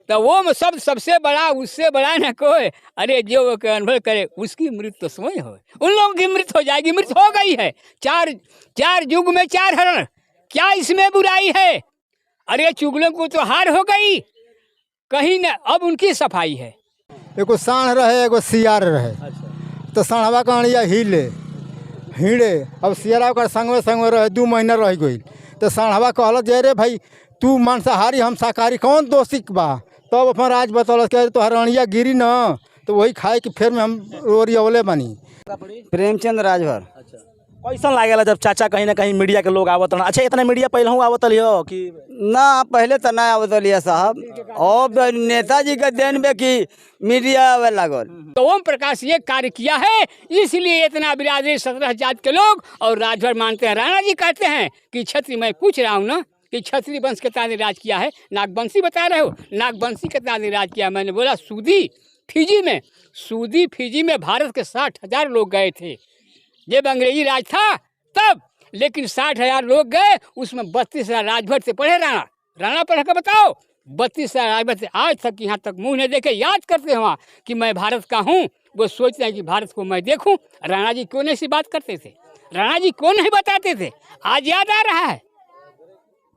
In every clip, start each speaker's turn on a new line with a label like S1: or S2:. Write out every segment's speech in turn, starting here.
S1: तो वो सब सबसे बड़ा उससे बड़ा न कोई। अरे जो अनुभव करे उसकी मृत्यु तो सोई हो। उन लोगों की मृत्यु हो जाएगी, मृत्यु हो गई है। चार चार युग में चार हरण, क्या इसमें बुराई है? अरे चुगलों को तो हार हो गई कहीं न, अब उनकी सफाई है।
S2: एगो साढ़ रहे एगो सियार रहे। तो साढ़वा कहानिया हिड़े अब सियारा ओकर संगवे रहे 2 महीना रह गई। तो साढ़वा कहल जे रे भाई तू मांसाहारी हम शाकाहारी, कौन दोषी बा? तब अपन राज बतौल के तो हरणिया गिरी न, तो वही खाए कि फिर में हम ओरियवले बनी।
S3: प्रेमचंद राजभर।
S4: कैसन लागेला जब चाचा कहीं ना कहीं मीडिया के लोग आवत? अच्छा इतना मीडिया पहले हूँ आवत हो कि
S3: ना पहले तो ना आवतलिया साहब, अब नेताजी के देन में कि मीडिया आवे लागल।
S1: तो ओम प्रकाश ये कार्य किया है, इसलिए इतना बिरादरी 17 जात के लोग और राजभर मानते हैं। राणा जी कहते हैं कि क्षत्रिय, मैं पूछ रहा हूँ ना कि क्षत्रिय वंश के ताने राज किया है? नागवंशी बता रहे हो, नागवंशी के ताने राज किया। मैंने बोला सूदी फिजी में भारत के 60,000 लोग गए थे जब अंग्रेजी राज था तब, लेकिन 60,000 लोग गए, उसमें 32,000 राजभर से पढ़े। राणा पढ़ कर बताओ, 32,000 राजभर से आज तक यहाँ तक मुंह नहीं देखे याद करते हैं वहाँ कि मैं भारत का हूँ। वो सोचते हैं कि भारत को मैं देखूं। राणा जी क्यों नहीं सी बात करते थे? राणा जी क्यों नहीं बताते थे? आज याद आ रहा है।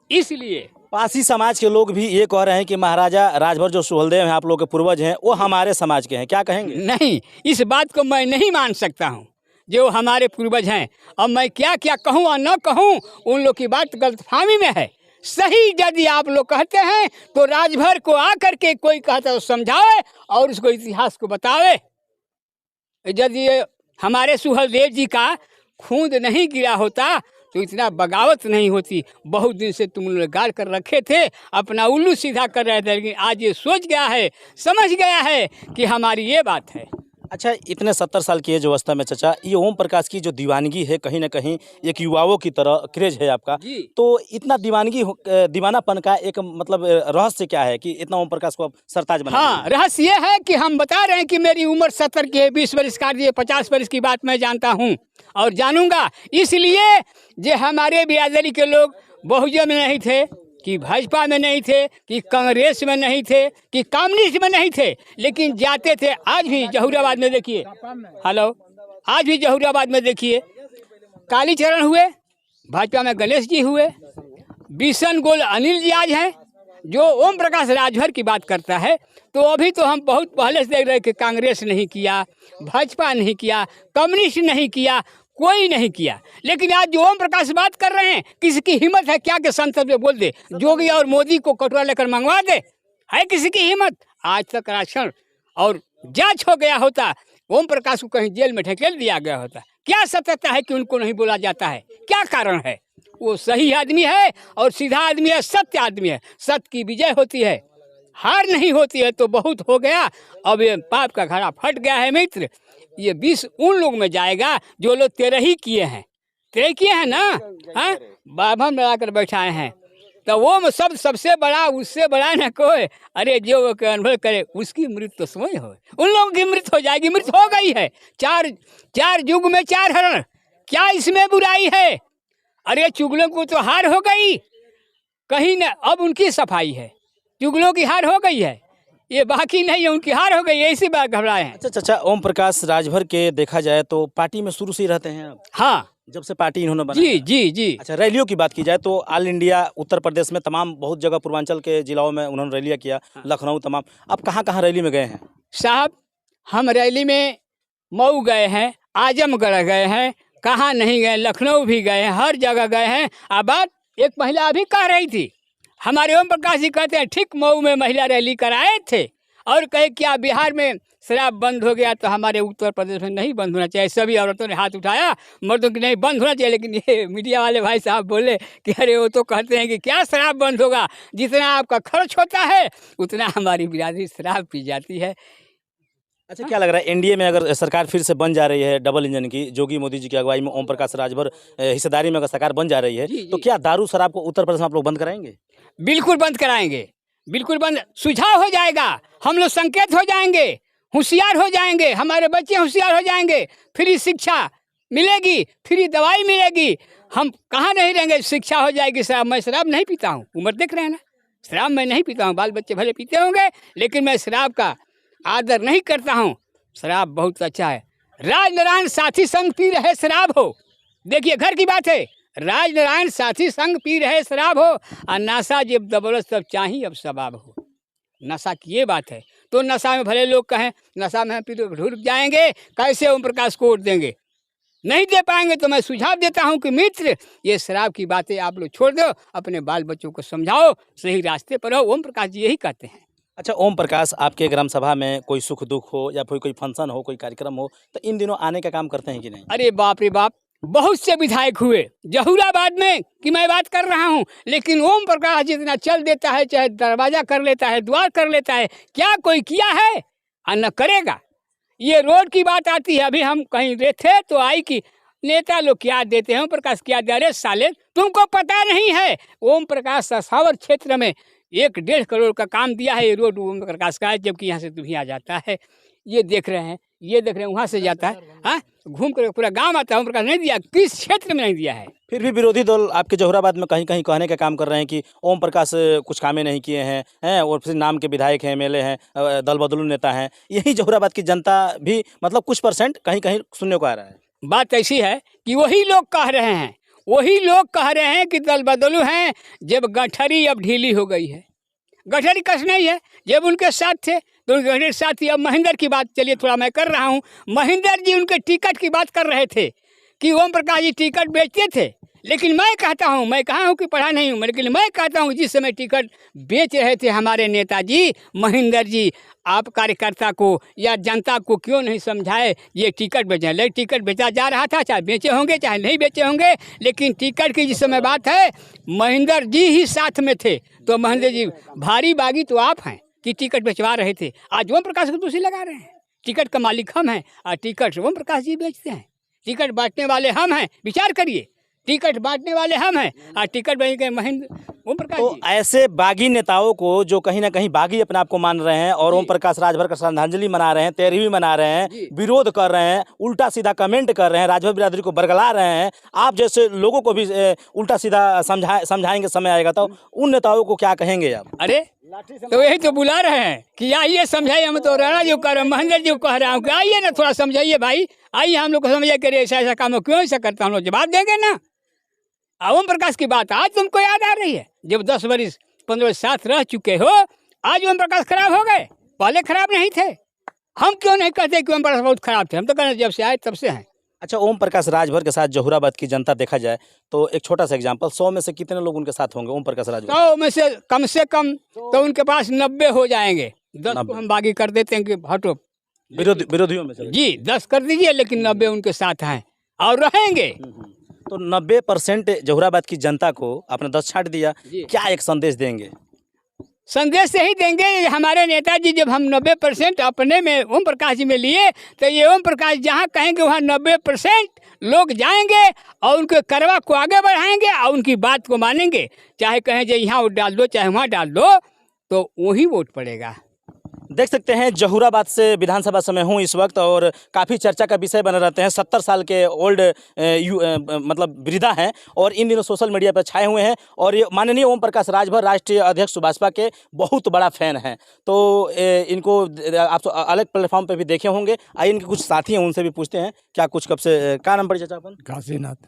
S1: इसलिए
S4: पासी समाज के लोग भी ये कह रहे हैं कि महाराजा राजभर जो सुहेलदेव हैं आप लोग के पूर्वज हैं, वो हमारे समाज के हैं, क्या कहेंगे?
S1: नहीं, इस बात को मैं नहीं मान सकता हूँ जो हमारे पूर्वज हैं। अब मैं क्या क्या कहूँ और न कहूँ, उन लोग की बात गलतफहमी में है। सही यदि आप लोग कहते हैं तो राजभर को आकर के कोई कहता है तो समझावे और उसको इतिहास को बतावे। यदि हमारे सुहेलदेव जी का खून नहीं गिरा होता तो इतना बगावत नहीं होती। बहुत दिन से तुम लोग गाड़ कर रखे थे, अपना उल्लू सीधा कर रहे थे, लेकिन आज ये सोच गया है, समझ गया है कि हमारी ये बात है।
S4: अच्छा इतने 70 साल की एज अवस्था में चाचा, ये ओम प्रकाश की जो दीवानगी है कहीं ना कहीं एक युवाओं की तरह क्रेज है आपका, तो इतना दीवानापन का एक मतलब रहस्य क्या है कि इतना ओम प्रकाश को आप सरताज बना?
S1: हाँ, रहस्य ये है कि हम बता रहे हैं कि मेरी उम्र 70 की है, 20 वर्ष का, 50 वर्ष की बात मैं जानता हूँ और जानूंगा। इसलिए जो हमारे बिरादरी के लोग बहुजन में नहीं थे, कि भाजपा में नहीं थे, कि कांग्रेस में नहीं थे, कि कम्युनिस्ट में नहीं थे, लेकिन जाते थे। आज भी जहूराबाद में देखिए, आज भी जहूराबाद में देखिए कालीचरण हुए, भाजपा में गणेश जी हुए, बिशन गोल अनिल जी आज हैं। जो ओम प्रकाश राजभर की बात करता है तो अभी तो हम बहुत पहले से देख रहे कि कांग्रेस नहीं किया, भाजपा नहीं किया, कम्युनिस्ट नहीं किया, कोई नहीं किया। लेकिन आज जो ओम प्रकाश बात कर रहे हैं, किसी की हिम्मत है क्या कि संसद में बोल दे जोगी और मोदी को कटोरा लेकर मंगवा दे? है किसी की हिम्मत? आज तक राशन और जांच हो गया होता, ओम प्रकाश को कहीं जेल में ढकेल दिया गया होता। क्या सत्यता है कि उनको नहीं बोला जाता है? क्या कारण है? वो सही आदमी है और सीधा आदमी है, सत्य आदमी है। सत्य की विजय होती है, हार नहीं होती है। तो बहुत हो गया, अब ये पाप का घड़ा फट गया है मित्र। ये 20 उन लोग में जाएगा जो लोग 13 ही किए हैं ना। हाँ, बाभन बनाकर बैठाए हैं। तो वो सब सबसे बड़ा उससे बड़ा न कोई। अरे जो अनुभव करे उसकी मृत्यु तो सोई हो। उन लोगों की मृत्यु हो जाएगी, मृत्यु हो गई है। चार युग में चार हरण, क्या इसमें बुराई है? अरे चुगलों को तो हार हो गई कहीं न, अब उनकी सफाई है। चुगलों की हार हो गई है, ये बाकी नहीं है, उनकी हार हो गई, ऐसी बात घबराए हैं।
S4: अच्छा चाचा, ओम प्रकाश राजभर के देखा जाए तो पार्टी में शुरू से ही रहते हैं आप?
S1: हाँ,
S4: जब से पार्टी इन्होंने बनाई?
S1: जी।
S4: अच्छा, रैलियों की बात की जाए तो ऑल इंडिया उत्तर प्रदेश में तमाम बहुत जगह पूर्वांचल के जिलों में उन्होंने रैलियाँ किया, लखनऊ तमाम। आप कहाँ रैली में गए हैं?
S1: साहब हम रैली में मऊ गए हैं, आजमगढ़ गए हैं, कहाँ नहीं गए, लखनऊ भी गए हैं, हर जगह गए हैं। अब बात एक महिला अभी कह रही थी, हमारे ओम प्रकाश जी कहते हैं ठीक मऊ में महिला रैली कराए थे और कहे क्या बिहार में शराब बंद हो गया तो हमारे उत्तर प्रदेश में नहीं बंद होना चाहिए। सभी औरतों ने हाथ उठाया, मर्दों की नहीं बंद होना चाहिए। लेकिन ये मीडिया वाले भाई साहब बोले कि अरे वो तो कहते हैं कि क्या शराब बंद होगा, जितना आपका खर्च होता है उतना हमारी बिरादरी शराब पी जाती है।
S4: अच्छा, क्या लग रहा है एनडीए में अगर सरकार फिर से बन जा रही है डबल इंजन की, जोगी मोदी जी की अगुवाई में ओम प्रकाश राजभर हिस्सेदारी में अगर सरकार बन जा रही है, तो क्या दारू शराब को उत्तर प्रदेश में आप लोग बंद कराएंगे?
S1: बिल्कुल बंद कराएंगे, बिल्कुल बंद। सुझाव हो जाएगा, हम लोग संकेत हो जाएंगे, होशियार हो जाएंगे, हमारे बच्चे होशियार हो जाएंगे, फ्री शिक्षा मिलेगी, फ्री दवाई मिलेगी, हम कहाँ नहीं रहेंगे, शिक्षा हो जाएगी। शराब, मैं शराब नहीं पीता हूँ, उम्र देख रहे हैं ना, शराब मैं नहीं पीता हूँ, बाल बच्चे भले पीते होंगे, लेकिन मैं शराब का आदर नहीं करता हूँ। शराब बहुत अच्छा है। राजनारायण साथी संग पी रहे शराब हो, देखिए घर की बात है, राजनारायण साथी संग पी रहे शराब हो, और नशा जब दबरस तब चाहिए अब सबाब हो। नशा की ये बात है। तो नशा में भले लोग कहें नशा में पी तो ढुक जाएंगे, कैसे ओम प्रकाश को वोट देंगे? नहीं दे पाएंगे। तो मैं सुझाव देता हूं कि मित्र, ये शराब की बातें आप लोग छोड़ दो, अपने बाल बच्चों को समझाओ, सही रास्ते पर हो। ओम प्रकाश जी यही कहते हैं।
S4: अच्छा ओम प्रकाश, आपके ग्राम सभा में कोई सुख दुख हो या कोई फंक्शन हो, कोई कार्यक्रम हो, तो इन दिनों आने का काम करते हैं कि नहीं?
S1: अरे बाप रे बाप, बहुत से विधायक हुए जहूराबाद में कि मैं बात कर रहा हूं, लेकिन ओम प्रकाश जितना चल देता है, चाहे दरवाजा कर लेता है, द्वार कर लेता है, क्या कोई किया है? और न करेगा। ये रोड की बात आती है, अभी हम कहीं गए थे तो आई कि नेता लोग क्या देते हैं, ओम प्रकाश क्या दे। अरे साले, तुमको पता नहीं है, ओम प्रकाश ससावर क्षेत्र में 1-1.5 करोड़ का काम दिया है। ये रोड ओम प्रकाश का है, जबकि यहाँ से तुम्हें आ जाता है। ये देख रहे हैं, ये देख रहे हैं, वहाँ से जाता है, हाँ, घूम कर पूरा गांव आता है। ओम प्रकाश नहीं दिया, किस क्षेत्र में नहीं दिया है।
S4: फिर भी विरोधी दल आपके जहूराबाद में कहीं कहीं कहने का काम कर रहे हैं कि ओम प्रकाश कुछ कामें नहीं किए हैं और फिर नाम के विधायक हैं, एमएलए हैं, दल बदलू नेता हैं। यही जहूराबाद की जनता भी मतलब कुछ % कहीं कहीं सुनने को आ रहा है।
S1: बात ऐसी है कि वही लोग कह रहे हैं, वही लोग कह रहे हैं कि दल बदलू हैं, जब गठरी अब ढीली हो गई है। गठरी कस नहीं है, जब उनके साथ थे तो उनके गठरी साथ ही। अब महेंद्र की बात चलिए थोड़ा मैं कर रहा हूँ। महेंद्र जी उनके टिकट की बात कर रहे थे कि ओम प्रकाश जी टिकट बेचते थे, लेकिन मैं कहता हूँ, मैं कहा हूँ कि पढ़ा नहीं हूँ, लेकिन मैं कहता हूँ जिस समय टिकट बेच रहे थे हमारे नेताजी महेंद्र जी, आप कार्यकर्ता को या जनता को क्यों नहीं समझाए ये टिकट बेचें? ले टिकट बेचा जा रहा था, चाहे बेचे होंगे चाहे नहीं बेचे होंगे, लेकिन टिकट की जिस समय बात है महेंद्र जी ही साथ में थे। तो महेंद्र जी भारी बागी तो आप हैं कि टिकट बेचवा रहे थे। आज ओम प्रकाश को दूसरी लगा रहे हैं। टिकट का मालिक हम हैं और टिकट ओम प्रकाश जी बेचते हैं। टिकट बांटने वाले हम हैं, विचार करिए, टिकट बांटने वाले हम हैं और टिकट बेच के महेंद्र ओम प्रकाश
S4: तो
S1: जी।
S4: ऐसे बागी नेताओं को जो कहीं ना कहीं बागी अपने आप को मान रहे हैं और ओम प्रकाश राजभर का श्रद्धांजलि मना रहे हैं, 13वीं मना रहे हैं, विरोध कर रहे हैं, उल्टा सीधा कमेंट कर रहे हैं, राजभर बिरादरी को बरगला रहे हैं, आप जैसे लोगों को भी उल्टा सीधा समझाएंगे, समय आएगा तो उन नेताओं को क्या कहेंगे आप?
S1: अरे तो यही तो बुला रहे हैं कि आइए समझाइए। हम तो राणा जी को कह रहे हैं, महेंद्र जी को कह रहा हूँ कि आइए ना थोड़ा समझाइए भाई, आइए हम लोग को समझाइए कि ऐसा ऐसा काम हो, क्यों ऐसा करता, हम लोग जवाब देंगे ना। ओम प्रकाश की बात आज तुमको याद आ रही है, जब 10 वर्ष 15 वर्ष साथ रह चुके हो, आज ओम प्रकाश खराब हो गए? पहले खराब नहीं थे। हम क्यों नहीं कहते कि ओम प्रकाश बहुत खराब थे? हम तो कहते जब से आए तब से हैं।
S4: अच्छा ओम प्रकाश राजभर के साथ जहूराबाद की जनता देखा जाए तो एक छोटा सा एग्जांपल, 100 में से कितने लोग उनके साथ होंगे ओम प्रकाश राजभर?
S1: 100 में से कम तो उनके पास 90 हो जाएंगे। 10 को हम बागी कर देते हैं कि हटो,
S4: विरोधियों में से
S1: जी 10 कर दीजिए, लेकिन 90 उनके साथ हैं और रहेंगे।
S4: तो 90% जहूराबाद की जनता को आपने 10 छाट दिया, क्या एक संदेश देंगे?
S1: संदेश यही देंगे, हमारे नेताजी जब हम 90% अपने में ओम प्रकाश जी में लिए, तो ये ओम प्रकाश जहाँ कहेंगे वहाँ 90% लोग जाएंगे और उनके करवा को आगे बढ़ाएंगे और उनकी बात को मानेंगे। चाहे कहें जो यहाँ वोट डाल दो, चाहे वहाँ डाल दो, तो वही वोट पड़ेगा।
S4: देख सकते हैं जहूराबाद से विधानसभा समय हूँ इस वक्त और काफ़ी चर्चा का विषय बने रहते हैं। 70 साल के ओल्ड मतलब वृद्धा हैं और इन दिनों सोशल मीडिया पर छाए हुए हैं और ये माननीय ओम प्रकाश राजभर राष्ट्रीय अध्यक्ष भाजपा के बहुत बड़ा फैन हैं। तो इनको आप अलग प्लेटफॉर्म पर भी देखे होंगे। आइए इनके कुछ साथी हैं, उनसे भी पूछते हैं क्या कुछ कब से, क्या नाम पड़ी चाचा अपन?
S5: काशीनाथ।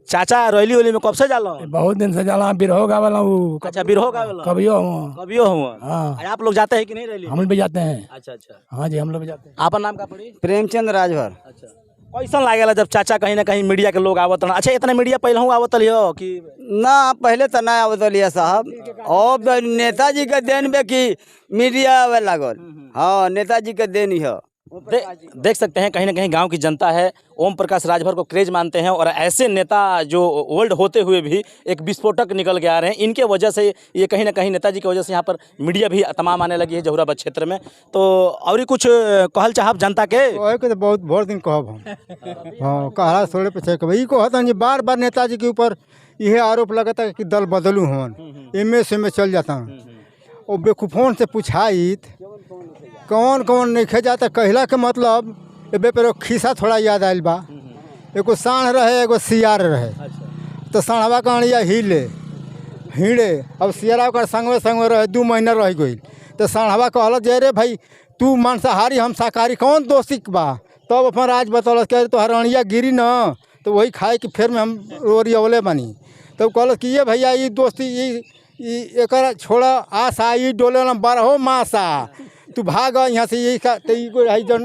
S4: चाचा रैली वैली में कब से जाला?
S5: बहुत दिन से जाला, बिरहो गावल हूँ।
S4: अच्छा बिरहो गावल,
S5: कभियो हूँ।
S4: कभियो हुआ?
S5: हाँ।
S4: आप लोग जाते हैं कि नहीं रैली?
S5: हम लोग भी जाते हैं।
S4: अच्छा अच्छा,
S5: हाँ जी हम लोग भी जाते हैं।
S4: आपन नाम का पड़ी?
S3: प्रेमचंद राजभर।
S4: अच्छा, कैसा लागेला जब चाचा कहीं ना कहीं मीडिया के लोग आवत? अच्छा इतना मीडिया पहले हूँ आवत लियो कि
S3: ना? पहले तो ना आवत लिया साहब, अब नेताजी के देन में कि मीडिया आवे लागल। हाँ नेताजी के देन ही है।
S4: देख सकते हैं कहीं ना कहीं गांव की जनता है ओम प्रकाश राजभर को क्रेज मानते हैं और ऐसे नेता जो ओल्ड होते हुए भी एक विस्फोटक निकल के आ रहे हैं, इनके वजह से ये कहीं ना कहीं नेताजी की वजह से यहाँ पर मीडिया भी तमाम आने लगी है जहूराबाद क्षेत्र में। तो और ही कुछ कहल चाहब जनता के?
S2: तो बहुत बहुत दिन कहब हम। हाँ कहला थोड़े पे भाई कहता जी, बार बार नेताजी के ऊपर यह आरोप लगता है कि दल बदलू हन, एम से में चल जाता हूँ। और बेकूफोन से पूछाइत कौन कौन नहीं खे जाता, कहला के मतलब ए पर खिस्सा थोड़ा याद आयल बा। एगो साढ़ रहे एगो सियार रहे, तो साढ़वा कहानिया हिड़े अब सियरा ओकर संगवे रहे 2 महीना रह गई तो साढ़वा कहल जे रे भाई तू मांसाहारी हम शाकाहारी कौन दोषी बा तब अपन राज बतौल कह तो हरणिया गिरी न तो वही खाए कि फिर में हम ओरियवले बनी तब कहल कि ये भैया ये दोस्ती एक छोड़ा आशा ये डोले न 12 मासा तू भाग यहाँ से यही जन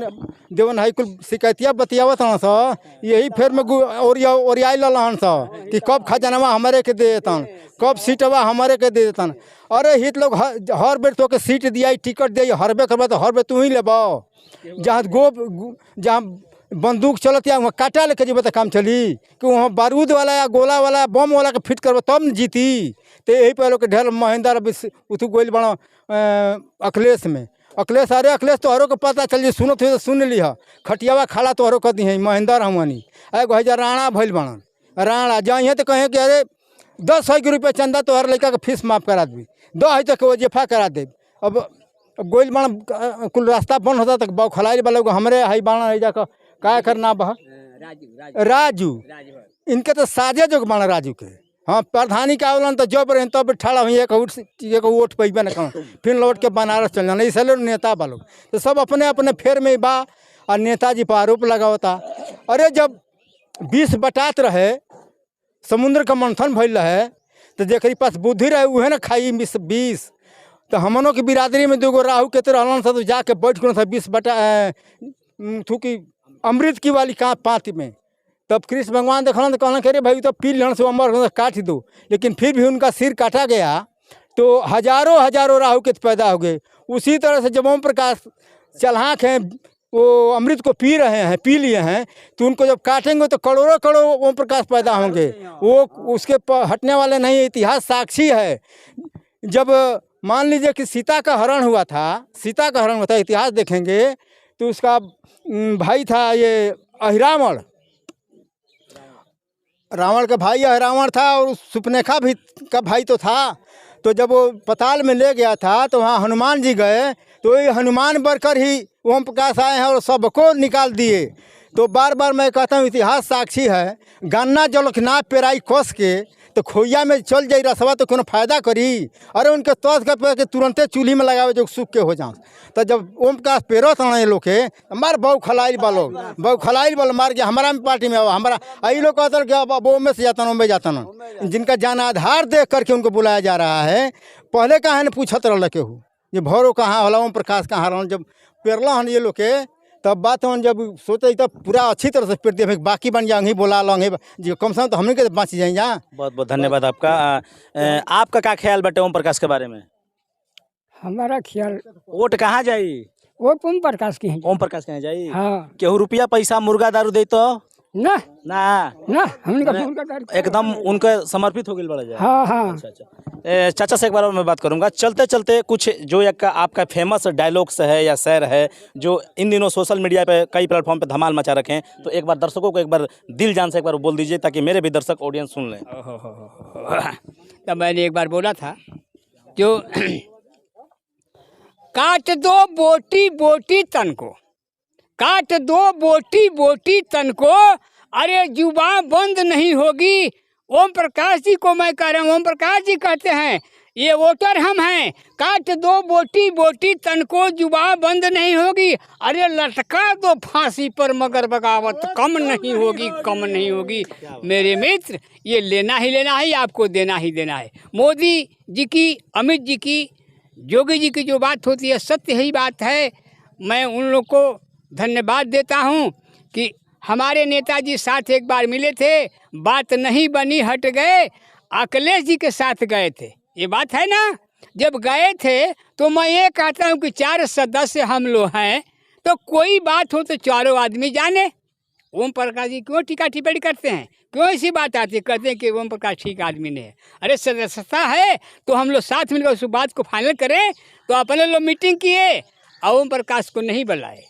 S2: जवन है कुल शिकायतिया बतियावत हन स यही फिर में ओरियाई लहन स कि कब खजानवा हमारे के दे देतन कब सीटवा हमारे के दे देतन। अरे हित लोग हर बेर तो के सीट दिया टिकट दिया हरबे करबा तो हर बेर तू ही लेबा जहाँ बंदूक चलत या वहाँ काटा लेके जीबे तो काम चली कि वहाँ बारूद वाला या गोला वाला बम वाला के फिट करबा तब न जीती। तो यही पे लोग ढेर महेंद्र उतु गोल बड़ा अखिलेश में अखिलेश अरे अखिलेश तोहरों को पता चल जी सुनत हुई तो सुन ली खटियावा खाला तोहरों कर दी है महेंद्र हमनी एगो है राणा भैल बनन राणा जाइए तो कहें कि अरे 10,000 रुपये चंदा तोहर लड़का के फीस माफ़ करा दी 10 तक वजीफा करा दे। अब गोल बना कुल रास्ता बंद होता तक बाऊ खलाई वाले हमरे हाई बाणा है जाकर क्या करना बह राजू इनके तो साजे जो बाणा राजू के हाँ प्रधानी का आवलन तो जब रहे तब ठाड़ा हुई एक वोट पैबे न कर फिर लौट के बनारस चल जाना इसलिए नेता बा लोग तो सब अपने अपने फेर में बा और नेताजी पर आरोप लगावता। अरे जब 20 बटात रहे समुद्र का मंथन भइल रहे तो जेकरी पास बुद्धि रहे उहे न खाई 20 तो हमनों की बिरादरी में 2 राहु के रहलन सा तो जाके बैठ गए था 20 बटा थूकी अमृत की वाली पात में। तब कृष्ण भगवान देखल तो कहना अरे भाई तो पी लेना से अमर काट दो लेकिन फिर भी उनका सिर काटा गया तो हजारों राहु के पैदा हो गए। उसी तरह से जब ओम प्रकाश चल्हाक हैं वो अमृत को पी लिए हैं तो उनको जब काटेंगे तो करोड़ों ओम प्रकाश पैदा होंगे वो उसके हटने वाले नहीं। इतिहास साक्षी है। जब मान लीजिए कि सीता का हरण हुआ था इतिहास देखेंगे तो उसका भाई था ये अहिरावण रावण का भाई अहिरावण था और सुपनेखा भी का भाई तो था। तो जब वो पताल में ले गया था तो वहाँ हनुमान जी गए तो ये हनुमान बनकर ही ओम प्रकाश आए हैं और सबको निकाल दिए। तो बार बार मैं कहता हूँ इतिहास साक्षी है। गन्ना जलखना पेराई कस के तो खोइया में चल जाई रसवा तो कोनो फायदा करी। अरे उनके तोस के तुरंते चूल्ही में लगावे जो सूख के हो जाए। तो जब ओम प्रकाश पेरो थे लोग के मार बहु खलाई बालो मार के हमारा में पार्टी में हमारा आई लोग कहते कि अब वो में से जाता में जाता न जिनका जान आधार देख करके उनको बुलाया जा रहा है। पहले कहाँ न पूछत रहा केहू ये भौरो कहाँ होला ओम प्रकाश कहाँ रहा। जब पेरला हन ये लोग के तब बात हम जब सोचे तब पूरा अच्छी तरह से पेट दे बाकी बन जाएंगे बोला लेंगे जी कम से कम तो हमने के बच जाएंगे।
S4: बहुत बहुत धन्यवाद आपका। आपका क्या ख्याल बटे ओम प्रकाश के बारे में?
S1: हमारा ख्याल
S4: वोट कहाँ जाई?
S1: वोट ओम प्रकाश की है।
S4: ओम प्रकाश कहाँ जाई?
S1: हाँ
S4: केहू रुपया पैसा मुर्गा दारू दे तो
S1: ना
S4: ना
S1: हमने
S4: एकदम उनके समर्पित हो गए बड़ा जाए।
S1: हाँ हाँ
S4: अच्छा चाचा से एक बार मैं बात करूंगा। चलते चलते कुछ जो एक आपका फेमस डायलॉग्स है या शेर है जो इन दिनों सोशल मीडिया पे कई प्लेटफॉर्म पे धमाल मचा रखे हैं तो एक बार दर्शकों को एक बार दिल जान से एक बार बोल दीजिए ताकि मेरे भी दर्शक ऑडियंस सुन लें।
S1: तब मैंने एक बार बोला था जो काट दो बोटी बोटी तन को काट दो बोटी बोटी तन को अरे जुबान बंद नहीं होगी। ओम प्रकाश जी को मैं कह रहा हूँ। ओम प्रकाश जी कहते हैं ये वोटर हम हैं। काट दो बोटी बोटी तन को जुबान बंद नहीं होगी। अरे लटका दो फांसी पर मगर बगावत कम नहीं होगी। मेरे मित्र ये लेना ही लेना है आपको देना ही देना है। मोदी जी की अमित जी की योगी जी की जो बात होती है सत्य ही बात है। मैं उन लोग को धन्यवाद देता हूं कि हमारे नेताजी साथ एक बार मिले थे बात नहीं बनी हट गए अखिलेश जी के साथ गए थे। ये बात है ना। जब गए थे तो मैं ये कहता हूं कि 4 सदस्य हम लोग हैं तो कोई बात हो तो चारों आदमी जाने। ओम प्रकाश जी क्यों टीका टिप्पणी करते हैं? क्यों ऐसी बात आती है? कहते हैं कि ओम प्रकाश ठीक आदमी नहीं है। अरे सदस्यता है तो हम लोग साथ मिलकर उस बात को फाइनल करें। तो अपने लोग मीटिंग किए और ओम प्रकाश को नहीं बुलाए।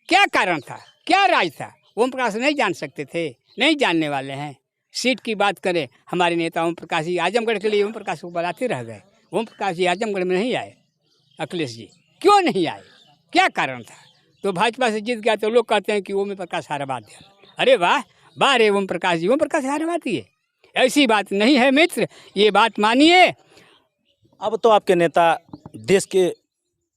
S1: क्या कारण था? क्या राज था? ओम प्रकाश नहीं जान सकते थे? नहीं जानने वाले हैं। सीट की बात करें हमारे नेता ओम प्रकाश जी आजमगढ़ के लिए ओम प्रकाश को बुलाते रह गए। ओम प्रकाश जी आजमगढ़ में नहीं आए। अखिलेश जी क्यों नहीं आए? क्या कारण था? तो भाजपा से जीत गया तो लोग कहते हैं कि ओम प्रकाश हारवा दिया। अरे वाह वाह रे ओम प्रकाश जी। ओम प्रकाश हारवा दिए ऐसी बात नहीं है मित्र, ये बात मानिए।
S4: अब तो आपके नेता देश के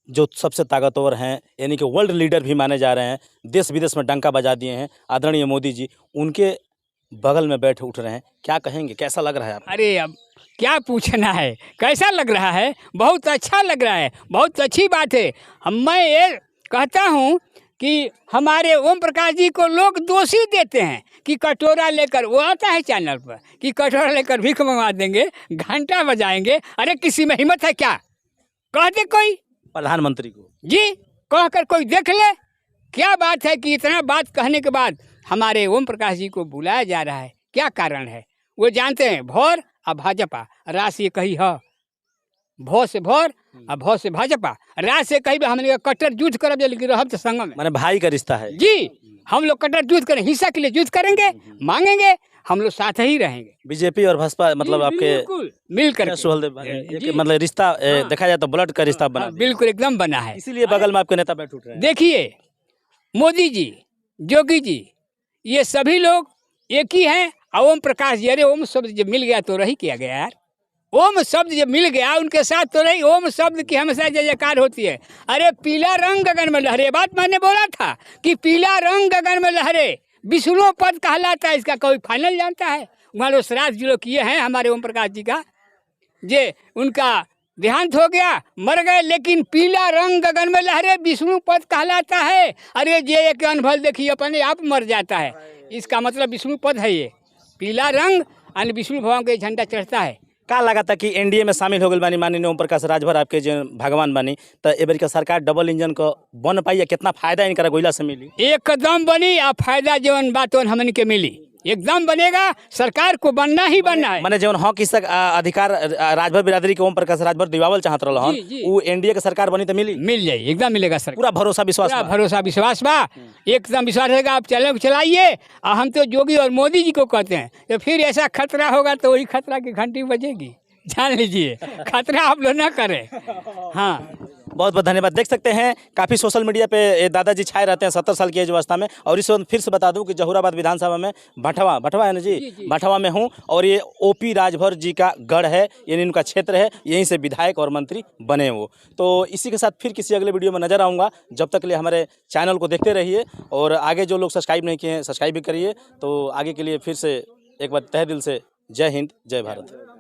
S4: जो सबसे ताकतवर हैं, यानी कि वर्ल्ड लीडर भी माने जा रहे हैं, देश विदेश में डंका बजा दिए हैं, आदरणीय मोदी जी, उनके बगल में बैठ उठ रहे हैं। क्या कहेंगे, कैसा लग रहा है आपको?
S1: अरे अब क्या पूछना है, कैसा लग रहा है? बहुत अच्छा लग रहा है, बहुत अच्छी बात है। मैं ये कहता हूँ कि हमारे ओम प्रकाश जी को लोग दोषी देते हैं कि कटोरा लेकर, वो आता है चैनल पर कि कटोरा लेकर भीख मंगवा देंगे, घंटा बजाएंगे। अरे किसी में हिम्मत है क्या? कह दे कोई
S4: प्रधानमंत्री को
S1: जी, कहकर कोई देख ले। क्या बात है कि इतना बात कहने के बाद हमारे ओम प्रकाश जी को बुलाया जा रहा है, क्या कारण है? वो जानते हैं भौर और भाजपा रास ये कही है, भौ से भौर और भौ से भाजपा, रास से कही हमने कट्टर युद्ध करब, लेकिन रहब तो संग में
S4: माने भाई का रिश्ता है
S1: जी। हम लोग कट्टर युद्ध करें, हिस्सा के लिए युद्ध करेंगे, मांगेंगे, हम लोग साथ ही रहेंगे।
S4: बीजेपी और भाजपा मतलब आपके
S1: बिल्कुल मिलकर
S4: सुहेलदेव भाई, एक मतलब रिश्ता देखा जाए तो ब्लड का रिश्ता बना दिया।
S1: बिल्कुल एकदम बना है।
S4: इसीलिए बगल में आपके नेता बैठ उठ रहे हैं।
S1: देखिए मोदी जी, योगी जी, ये सभी लोग एक ही हैं। ओम प्रकाश जी, अरे ओम शब्द जब मिल गया तो रही किया गया यार। ओम शब्द जब मिल गया उनके साथ तो रही। ओम शब्द की हमेशा जय जयकार होती है। अरे पीला रंग गगन में लहरे, बात मैंने बोला था कि पीला रंग गगन में लहरे विष्णु पद कहलाता है। इसका कोई फाइनल जानता है? वहाँ लोग श्राद्ध जो किए हैं हमारे ओम प्रकाश जी का, जे उनका देहांत हो गया, मर गए, लेकिन पीला रंग गगन में लहरे विष्णु पद कहलाता है। अरे ये एक अनुभव देखिए, अपने आप मर जाता है, इसका मतलब विष्णु पद है। ये पीला रंग यानी विष्णु भगवान का झंडा चढ़ता है।
S4: का लगा था कि एनडीए में शामिल हो गए बानी माननीय ओम प्रकाश राजभर आपके जो भगवान बानी, तो ए बेर का सरकार डबल इंजन का बन पाई, कितना फायदा इनका गोइला से मिली?
S1: एकदम बनी, आ फायदा जवन बात हमन के मिली, एकदम बनेगा। सरकार को बनना ही बनना है।
S4: मैंने जवन हक इसक अधिकार राजभर बिरादरी के ओम प्रकाश राजभर दिवावल चाहत रहल
S1: जी, जी।
S4: हन, वो एनडीए के सरकार बनी तो मिली?
S1: मिल जाए, एकदम मिलेगा सर।
S4: पूरा भरोसा विश्वास
S1: पूरा
S4: बा?
S1: भरोसा विश्वास बा, एकदम विश्वास रहेगा। आप चैनल को चलाइए, और हम तो योगी और मोदी जी को कहते हैं। तो फिर ऐसा खतरा होगा तो वही खतरा की घंटी बजेगी, जान लीजिए। खतरा आप लोग ना करें। हाँ,
S4: बहुत बहुत धन्यवाद। देख सकते हैं काफ़ी सोशल मीडिया पे ये दादाजी छाए रहते हैं 70 साल की एज अवस्था में। और इस वक्त फिर से बता दूं कि जहूराबाद विधानसभा में भटवा है ना जी, भटवा में हूं, और ये ओपी राजभर जी का गढ़ है, यानी इनका क्षेत्र है, यहीं से विधायक और मंत्री बने वो। तो इसी के साथ फिर किसी अगले वीडियो में नजर आऊँगा। जब तक के लिए हमारे चैनल को देखते रहिए, और आगे जो लोग सब्सक्राइब नहीं किए हैं सब्सक्राइब भी करिए। तो आगे के लिए फिर से एक बार तहे दिल से जय हिंद, जय भारत।